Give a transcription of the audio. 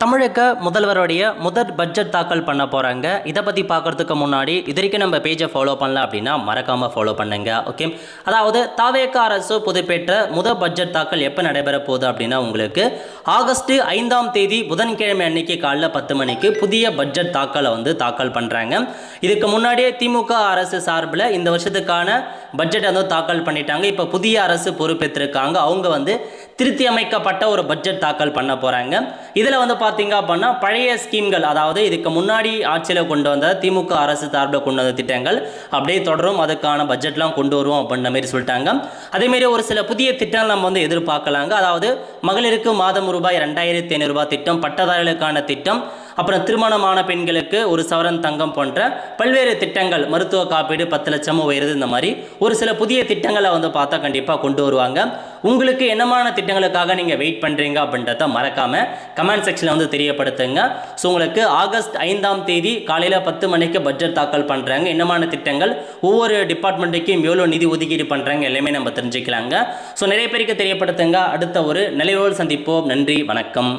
தமிழக முதல்வருடைய முதல் பட்ஜெட் தாக்கல் பண்ண போகிறாங்க. இதை பற்றி பார்க்குறதுக்கு முன்னாடி இது வரைக்கும் நம்ம பேஜை ஃபாலோ பண்ணல அப்படின்னா மறக்காமல் ஃபாலோ பண்ணுங்க. ஓகே, அதாவது தாவேக அரசு பொதுப்பேற்ற முதல் பட்ஜெட் தாக்கல் எப்போ நடைபெற போகுது அப்படின்னா உங்களுக்கு ஆகஸ்ட் 5ஆம் தேதி புதன்கிழமை அன்னைக்கு காலைல 10 மணிக்கு புதிய பட்ஜெட் தாக்கலை தாக்கல் பண்ணுறாங்க. இதுக்கு முன்னாடியே திமுக அரசு சார்பில் இந்த வருஷத்துக்கான பட்ஜெட் தாக்கல் பண்ணிட்டாங்க. இப்போ புதிய அரசு பொறுப்பேற்றிருக்காங்க. அவங்க திருத்தி அமைக்கப்பட்ட ஒரு பட்ஜெட் தாக்கல் பண்ண போகிறாங்க. இதில் பார்த்தீங்க அப்படின்னா பழைய ஸ்கீம்கள், அதாவது இதுக்கு முன்னாடி ஆட்சியில் கொண்டு வந்த திமுக அரசு சார்பில் கொண்டு வந்த திட்டங்கள் அப்படியே தொடரும், அதுக்கான பட்ஜெட்லாம் கொண்டு வருவோம் அப்படின்ற மாதிரி சொல்லிட்டாங்க. அதேமாரி ஒரு சில புதிய திட்டங்கள் நம்ம எதிர்பார்க்கலாங்க. அதாவது மகளிருக்கு மாதம் ரூபாய் 2500 திட்டம், பட்டதாரிகளுக்கான திட்டம், அப்புறம் திருமணமான பெண்களுக்கு 1 சவரன் தங்கம் போன்ற பல்வேறு திட்டங்கள், மருத்துவ காப்பீடு 10 லட்சம் உயருது, இந்த மாதிரி ஒரு சில புதிய திட்டங்களை பார்த்தா கண்டிப்பாக கொண்டு வருவாங்க. உங்களுக்கு என்னமான திட்டங்களுக்காக நீங்கள் வெயிட் பண்ணுறீங்க அப்படின்றத மறக்காமல் கமெண்ட் செக்ஷனில் தெரியப்படுத்துங்க. ஸோ உங்களுக்கு ஆகஸ்ட் 5ஆம் தேதி காலையில் 10 மணிக்கு பட்ஜெட் தாக்கல் பண்ணுறாங்க. என்னமான திட்டங்கள், ஒவ்வொரு டிபார்ட்மெண்ட்டுக்கும் எவ்வளோ நிதி ஒதுக்கீடு பண்ணுறாங்க எல்லாமே நம்ம தெரிஞ்சுக்கலாங்க. ஸோ நிறைய பேருக்கு தெரியப்படுத்துங்க. அடுத்த ஒரு நிலையோடு சந்திப்போம். நன்றி, வணக்கம்.